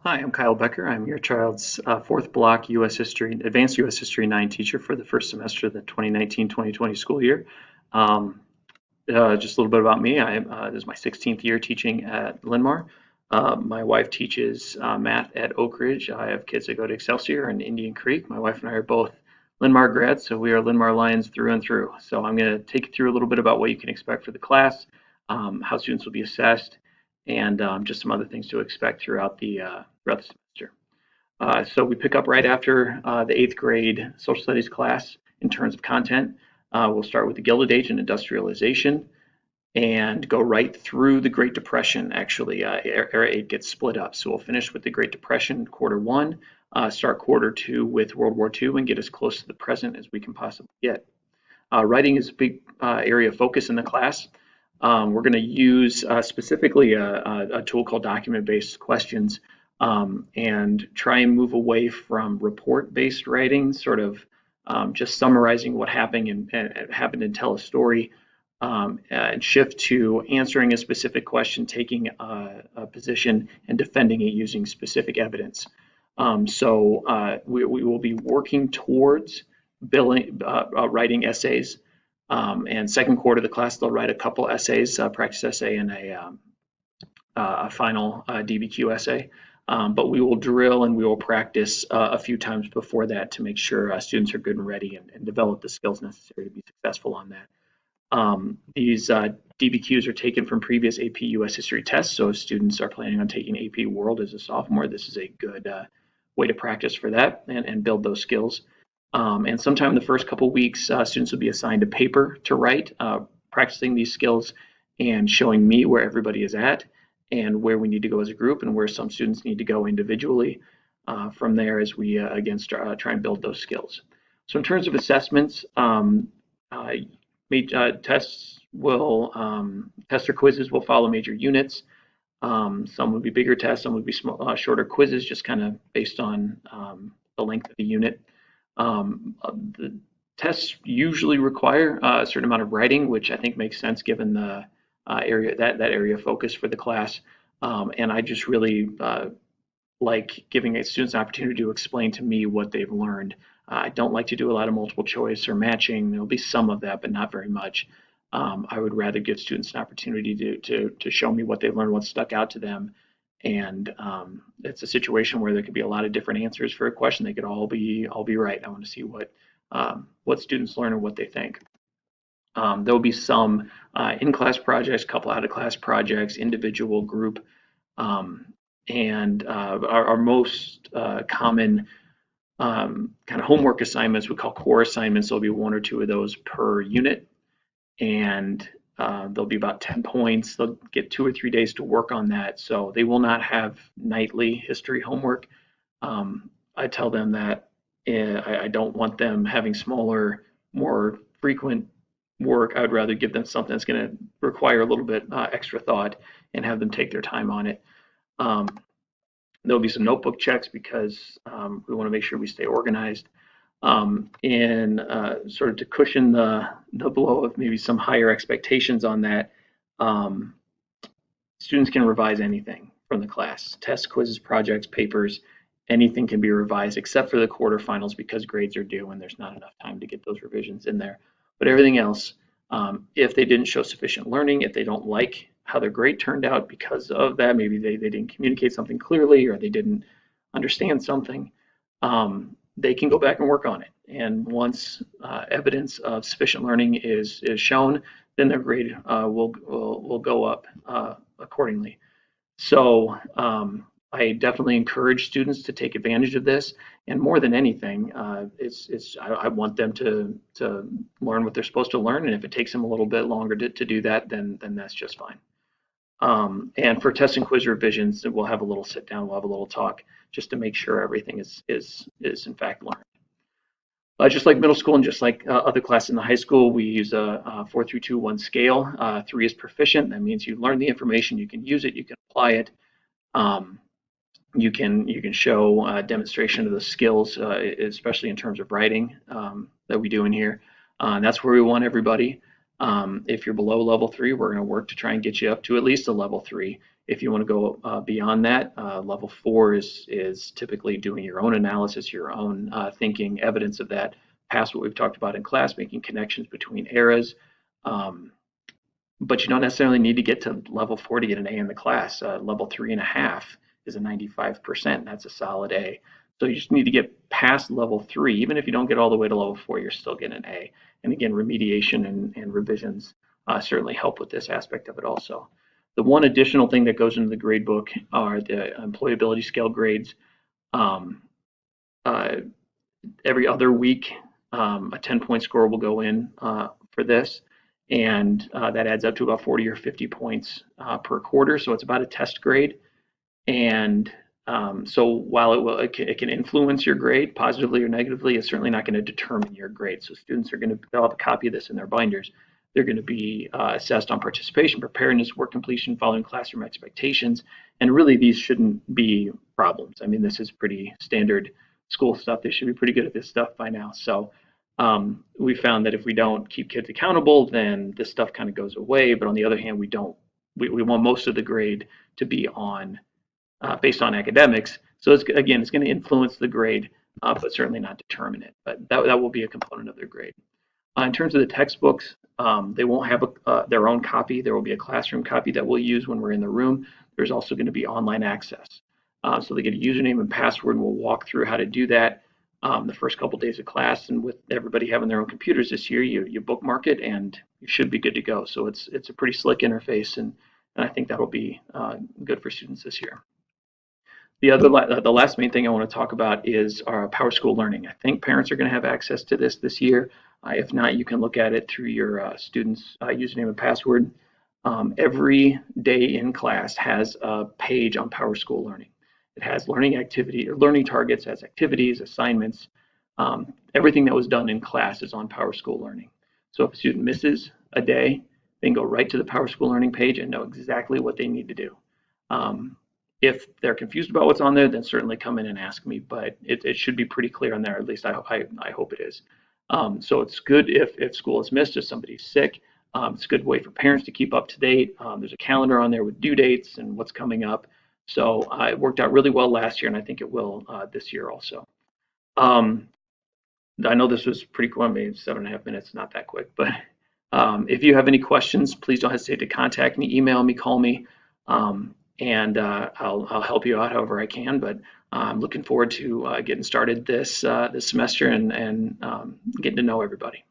Hi, I'm Kyle Becker. I'm your child's fourth block U.S. History, Advanced U.S. History 9 teacher for the first semester of the 2019-2020 school year. Um, just a little bit about me. This is my 16th year teaching at Linn-Mar. My wife teaches math at Oak Ridge. I have kids that go to Excelsior and Indian Creek. My wife and I are both Linn-Mar grads, so we are Linn-Mar Lions through and through. So I'm going to take you through a little bit about what you can expect for the class, how students will be assessed, and just some other things to expect throughout the semester. So we pick up right after the eighth grade social studies class in terms of content. We'll start with the Gilded Age and industrialization and go right through the Great Depression. Actually, Era 8 gets split up. So we'll finish with the Great Depression quarter one, start quarter two with World War II, and get as close to the present as we can possibly get. Writing is a big area of focus in the class. We're going to use specifically a tool called document-based questions and try and move away from report-based writing, sort of just summarizing what happened and tell a story, and shift to answering a specific question, taking a position, and defending it using specific evidence. We will be working towards writing essays. And second quarter of the class, they'll write a couple essays, a practice essay and a final DBQ essay. But we will drill and we will practice a few times before that to make sure students are good and ready and develop the skills necessary to be successful on that. These DBQs are taken from previous AP US history tests, so if students are planning on taking AP World as a sophomore, this is a good way to practice for that and build those skills. And sometime in the first couple of weeks, students will be assigned a paper to write, practicing these skills and showing me where everybody is at and where we need to go as a group and where some students need to go individually from there as we, again, try and build those skills. So in terms of assessments, tests tests or quizzes will follow major units. Some would be bigger tests, some would be shorter quizzes, just kind of based on the length of the unit. The tests usually require a certain amount of writing, which I think makes sense given the that area of focus for the class. And I just really like giving students an opportunity to explain to me what they've learned. I don't like to do a lot of multiple choice or matching. There'll be some of that, but not very much. I would rather give students an opportunity to show me what they've learned, what stuck out to them. And it's a situation where there could be a lot of different answers for a question. They could all be right. I want to see what students learn and what they think. There will be some in-class projects, couple out-of-class projects, individual, group, and our most common kind of homework assignments we call core assignments. There'll be one or two of those per unit, and there'll be about 10 points. They'll get 2 or 3 days to work on that. So they will not have nightly history homework. I tell them that I don't want them having smaller, more frequent work. I would rather give them something that's going to require a little bit extra thought and have them take their time on it. There'll be some notebook checks because we want to make sure we stay organized. And sort of to cushion the blow of maybe some higher expectations on that, students can revise anything from the class. Tests, quizzes, projects, papers, anything can be revised except for the quarterfinals because grades are due and there's not enough time to get those revisions in there. But everything else, if they didn't show sufficient learning, if they don't like how their grade turned out because of that, maybe they didn't communicate something clearly or they didn't understand something, they can go back and work on it. And once evidence of sufficient learning is shown, then their grade will go up accordingly. So I definitely encourage students to take advantage of this. And more than anything, I want them to learn what they're supposed to learn. And if it takes them a little bit longer to do that, then that's just fine. And for test and quiz revisions, we'll have a little sit down, we'll have a little talk just to make sure everything is in fact learned. Just like middle school and just like other classes in the high school, we use a 4 through 2 1 scale. 3 is proficient. That means you learn the information, you can use it, you can apply it. You can show a demonstration of the skills, especially in terms of writing that we do in here. And that's where we want everybody. If you're below level 3, we're going to work to try and get you up to at least a level 3. If you want to go beyond that, level 4 is typically doing your own analysis, your own thinking, evidence of that, past what we've talked about in class, making connections between eras. Um, but you don't necessarily need to get to level 4 to get an A in the class. Level 3.5 is a 95%. That's a solid A. So you just need to get past level 3. Even if you don't get all the way to level 4, you're still getting an A. And again, remediation and revisions certainly help with this aspect of it also. The one additional thing that goes into the grade book are the employability scale grades. Um, uh, every other week, a 10-point score will go in for this, and that adds up to about 40 or 50 points per quarter. So it's about a test grade, and so while it can influence your grade positively or negatively, it's certainly not going to determine your grade. So students are going to, they'll have a copy of this in their binders. They're going to be assessed on participation, preparedness, work completion, following classroom expectations, and really these shouldn't be problems. I mean, this is pretty standard school stuff. They should be pretty good at this stuff by now. So we found that if we don't keep kids accountable, then this stuff kind of goes away. But on the other hand, we want most of the grade to be on based on academics. So again, it's going to influence the grade, but certainly not determine it. But that will be a component of their grade. In terms of the textbooks, they won't have their own copy. There will be a classroom copy that we'll use when we're in the room. There's also going to be online access. So they get a username and password, and we'll walk through how to do that the first couple of days of class. And with everybody having their own computers this year, you bookmark it, and you should be good to go. So it's a pretty slick interface, and I think that'll be good for students this year. The last main thing I want to talk about is our Power School Learning. I think parents are going to have access to this year. If not, you can look at it through your student's username and password. Every day in class has a page on Power School Learning. It has learning activity or learning targets, has activities, assignments. Everything that was done in class is on Power School Learning. So if a student misses a day, they can go right to the Power School Learning page and know exactly what they need to do. If they're confused about what's on there, then certainly come in and ask me, but it should be pretty clear on there. At least I hope it is. So it's good if school is missed, if somebody's sick. It's a good way for parents to keep up to date. There's a calendar on there with due dates and what's coming up. So it worked out really well last year, and I think it will this year also. Um, I know this was pretty quick, maybe 7.5 minutes, not that quick, but if you have any questions, please don't hesitate to contact me, email me, call me. And I'll help you out however I can. But I'm looking forward to getting started this semester and getting to know everybody.